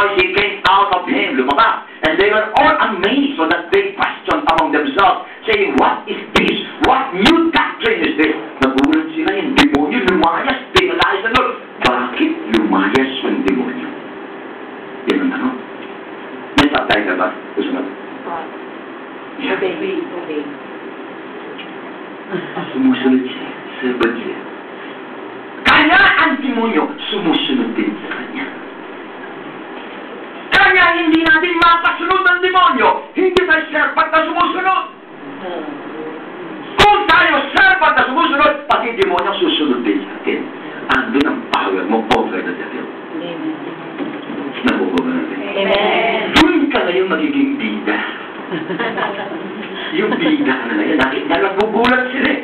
voice, he came out of him, lumabas. And they were all amazed, so that they questioned among themselves, saying, what is this? What new doctrine is this? Nagulat sila, yung demonyo lumayas, pinalayan sa Lord. Bakit lumayas yung demonyo? Yan ang tanong. May subtitle ba? Gusto mo? Obey. Sumusunod siya, sabat siya. Kaya ang demonyo, sumusunod din sa kanya. Kaya hindi natin mapasunod ng demonyo, hindi tayo serpent na sumusunod. Kung tayo serpent na sumusunod, pati demonyo susunod din sa atin. Andun ang power mo over the devil. Nabubuha natin. Amen. Doon ka ngayon magiging bida. Yung bida ka na ngayon, nagbubulat sila eh.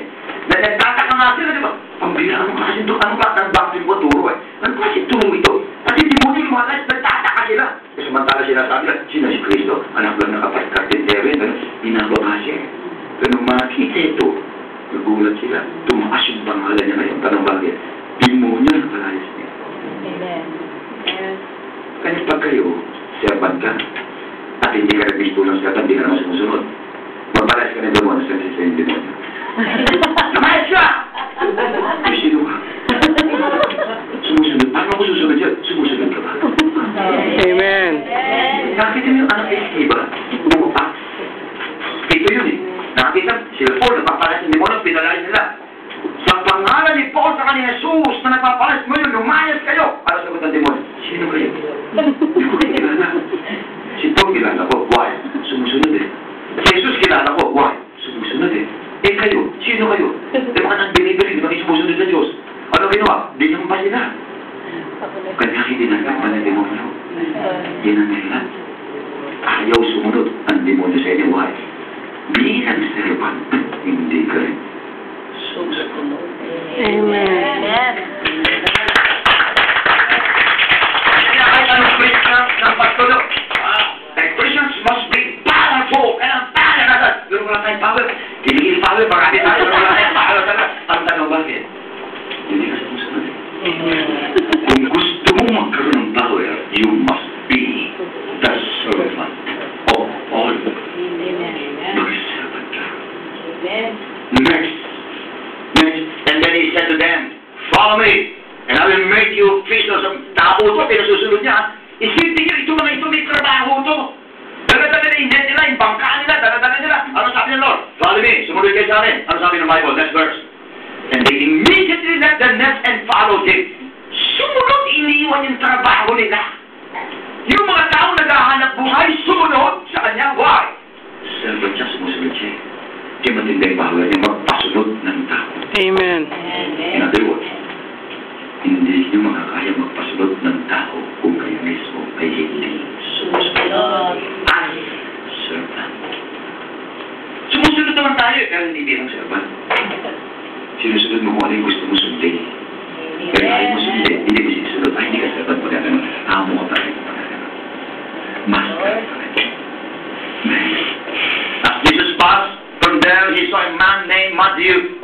Nagtataka nga sila, di ba? Pambira, anong klase ito? Anong klase ng doctrine mo turo eh? Anong klase turo ito? Kasi demonyo yung mga nagtataka sila. E samantala sila sabi nila, sino si Kristo? Anak lang ng kapatid-kartintero yun, binababa siya. Pero nung makita ito, nagulat sila. Tumaas yung pangalan niya ngayon. Tanong bakit? Demonyo ang kalayas niya. Amen. Kaya pag kayo, servant ka, at hindi ka nagbisto ng servant, hindi ka naman sumusunod. Magbalas ka ng demonyo, sa yung demonyo. Namayas siya! Ay, sino ka? Sumusunod. Paano ako susunod siya? Sumusunod ka ba? Amen. Nakita mo yung anak ni Eva? Bumupak. Ito yun eh. Nakita sila Paul, nagpapalas ng demonyo, pinalayan nila. Sa pangalan ni Paul sa kanina, Jesus, na nagpapalas mo yun, lumayas kayo. Para sagot ng demonyo. Sino kayo? Hindi ko kayo kilala. Si Paul kilala ko. Why? Sumusunod eh. Si Jesus kilala ko. Why? Sumusunod eh. Eh kayo, sino kayo? Di ba ka nang delivery, di ba kayo sumusunod sa Diyos? Ano ginawa? Dinamba sila. Kaya kinagapa ng demonyo. Yan ang dahilan. Ayaw sumunod ang demonyo sa inyo. Why? Bilang servant, hindi ka rin susunod. Amen. Kaya kahit anong preach ng pastor, Christians must be powerful. Kaya ang power natin. Pero wala tayong power. Kiligil power, marami tayo. Pero wala tayong power talaga. Ang tanong bakit? Hindi ka sumusunod. Kung gusto mo magkaroon ng power, you must be the servant of all. Mag-servant ka. Next. And then he said to them, follow me, and I will make you fishers of tao ito. Pinasusunod niya. Isipin niyo, ito mga ito may trabaho ito. Dala-dala na yung net nila, yung bangkaan nila, dala-dala nila. Ano sabi ng Lord? Follow me, sumunod kayo sa akin. Ano sabi ng Bible? Next verse. And they immediately left the net and followed him. Sumunod, iniwan yung trabaho nila. Yung mga tao naghahanap buhay, sumunod sa kanya. Why? Servant siya, sumusunod siya. Kaya matindang power niya magpasunod ng tao. Amen. In other words, hindi niyo makakaya magpasunod ng tao kung kayo mismo ay hindi sumusunod. As servant. Sumusunod naman tayo, pero hindi bilang servant. Sinusunod mo kung ano yung gusto mo sundin. Pero ayaw mo sundin, hindi mo sinusunod. Ay, hindi ka servant pag gano'n. Amo ka pa rin pag gano'n. Master pa rin. As Jesus passed from there, he saw a man named Matthew.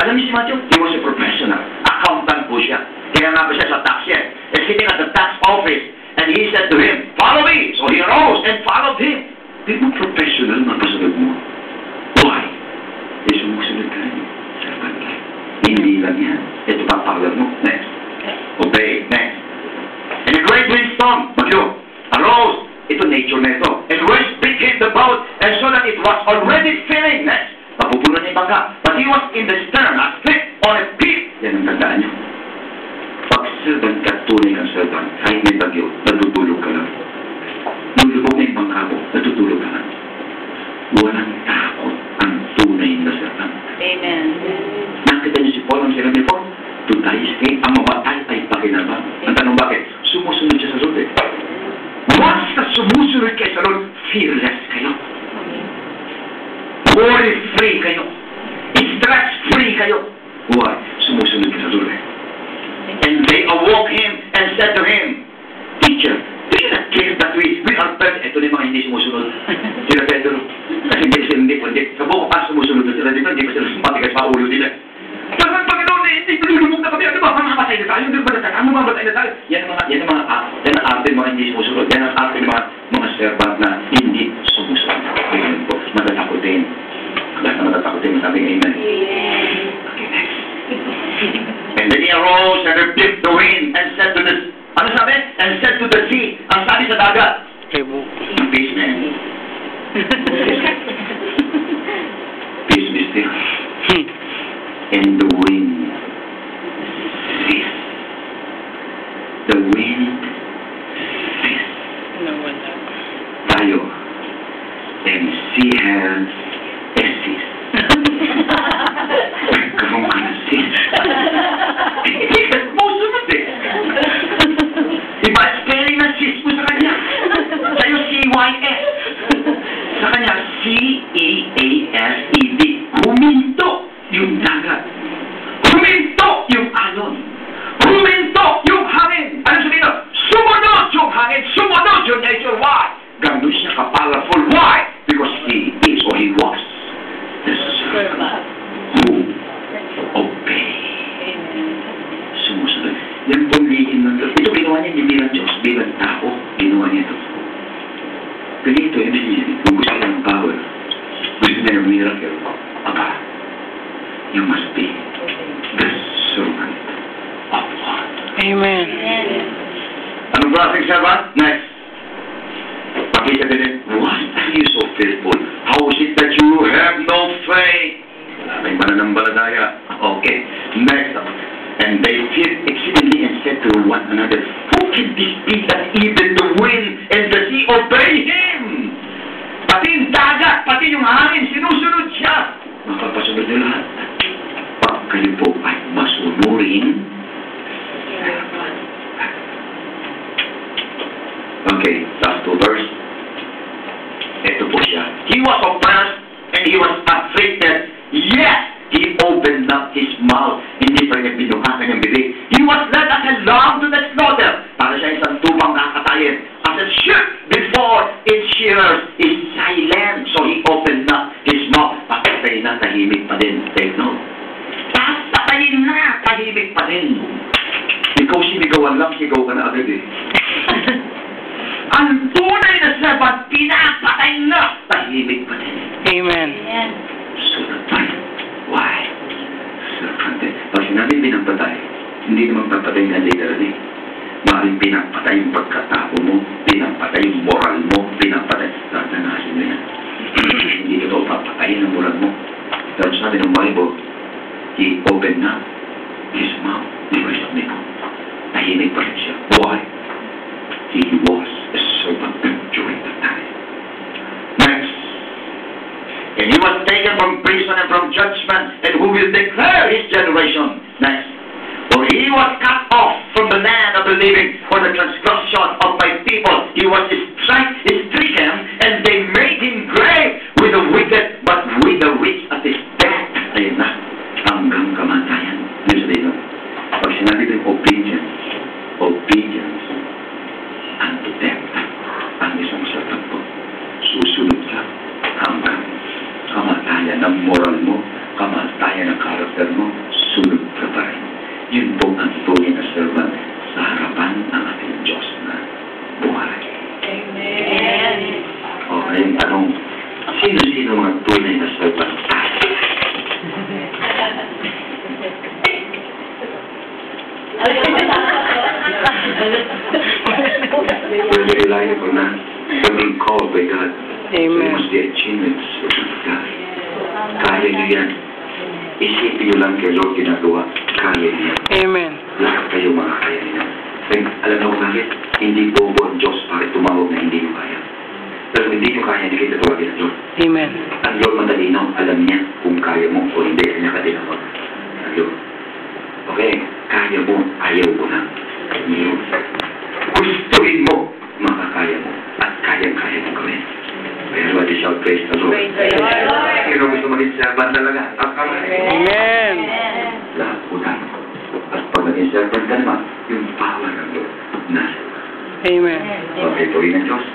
Alam niyo si Matthew? He was a professional. Accountant po siya. Kaya nga ba siya sa tax yan? And sitting at the tax office. And he said to him, follow me. So he arose and followed him. Di mo professional magpasunod mo? Why? Eh, sumusunod ka rin. Servant ka. Hindi lang yan. Ito pa power mo. Next. Obey. Next. And a great windstorm, Matthew, arose. Ito nature na ito. And waves became the boat, and so that it was already filling. Next. Mapupunan niya yung bangka. But he was in the stern, asleep on a pit. Yan ang tandaan niyo. Pag servant ka, tunay kang servant, kahit may bagyo, natutulog ka lang. Nung lubog na yung bangka mo, natutulog ka lang. Walang takot ang tunay na servant. Amen. Nakita niyo si Paul ang sinabi ni Paul? To die is gain. Ang mamatay ay pakinabang. Ang tanong bakit? Sumusunod siya sa Lord eh. Once na sumusunod kayo sa Lord, fearless kayo. Worry-free kayo. Stress-free kayo. Why? Sumusunod ka sa Lord eh. And they awoke him and said to him, Teacher, do you not care that we are perfect? Ito na yung mga hindi sumusunod. Sila Pedro. Kasi hindi pwede. Sa buong pa sumusunod na sila dito, hindi pa sila matigas pa ulo nila. Pagkat Panginoon, hindi pinulubog na kami. Ano ba? Mamamatay na tayo. Hindi ba na tayo? Mamamatay na tayo. Yan ang arte mga hindi sumusunod. Yan ang the sea. Ang sabi sa dagat, Ebu. peace, man. Peace be still. And the wind ceased. The wind ceased. Nawala. Tayo. And sea has ceased. Nagkaroon ka na cease. Hindi ka musunod eh. Iba spelling ng cease mo sa kanya. Sa'yo C-Y-S. Sa kanya C-E-A-S-E-D. Huminto yung dagat. Huminto yung alon. Huminto yung hangin. Ano sabihin nun? Sumunod yung hangin. Sumunod yung nature. Why? Gano'n siya ka-powerful. Why? Because he is or he was the servant who obeyed. Sumusunod. Yan pong liin ng Diyos. Ito ginawa niya hindi bilang Diyos, bilang tao. Ginawa niya ito. Ganito, kung gusto niya ng power, gusto niya ng miracle, Aba, you must be the servant of God. Amen. Anong klaseng servant? Next. Pakita din, why are you so fearful? How is it that you have no faith? May mananampalataya. Okay. Next. And they feared exceedingly and said to one another, who can this be that even the wind and the sea obey him? Pati yung dagat, pati yung hangin, sinusunod siya. Mapapasunod nila lahat. Pag kayo po ay masunurin, okay, last two verse. Ito po siya. He was oppressed and he was afflicted. Yes, he opened up his mouth. Hindi pa niya binuhasan niyang bibig. He was led as a lamb to the slaughter. Para siya isang tupang kakatayin. As a sheep before its shearers is silent. So he opened up his mouth. Papatayin na, tahimik pa din. Take note. Papatayin na, tahimik pa din. Ikaw sinigawan lang, sigaw ka na agad eh. Ang tunay na servant, pinapatay na, tahimik pa din. Amen. Servant pa rin. Why? Servant din. Pag sinabi pinapatay, hindi naman papatay na literally. Maaaring pinapatay yung pagkatao mo, pinapatay yung moral mo, pinapatay. Tatanasin mo yan. Hindi ito papatayin ang moral mo. Pero sabi ng Bible, he opened up his mouth. Di ba sabi ko? Tahimik pa rin siya. Why? He was a servant during that time. Next. And he was taken from prison and from judgment, and who will declare his generation? Next. For he was cut off from the land of the living for the transgression of my people. He was stricken, and they made him grave with the wicked, but with the rich at his death. Ayun na. Hanggang kamatayan. Yun sa dito. Pag sinabi ko yung obedience unto death, ang isang servant po, susunod ka hanggang kamatayan ng moral mo, kamatayan ng karakter mo, sunod ka pa rin. Yun po ang tunay na servant sa harapan ng ating Diyos na buhay. Amen. Okay, yung tanong, sino-sino mga tunay na servant? When we rely upon that, when we call by God, Amen. we must be achievements of God. Kaya niyo yan. Isipin niyo lang kay Lord ginagawa. Kaya niyo yan. Amen. Lahat kayo makakaya niyo. Pero alam na ko bakit? Hindi po ang Diyos para tumawag na hindi niyo kaya. Pero kung hindi niyo kaya, hindi kayo tatawagin ng Lord. Amen. Ang Lord matalinaw, alam niya kung kaya mo o hindi. Kanya ka tinawag. Ang Lord. Okay, kaya mo, ayaw mo na. Gustuhin mo, makakaya mo, at kayang-kaya mo gawin. Pero I shall praise the Lord. Pero gusto maging servant talaga, ang kamay. Amen. Lahat po tayo. At pag naging servant ka naman, yung power ng Lord nasa. Amen. Okay, gawin ng Diyos.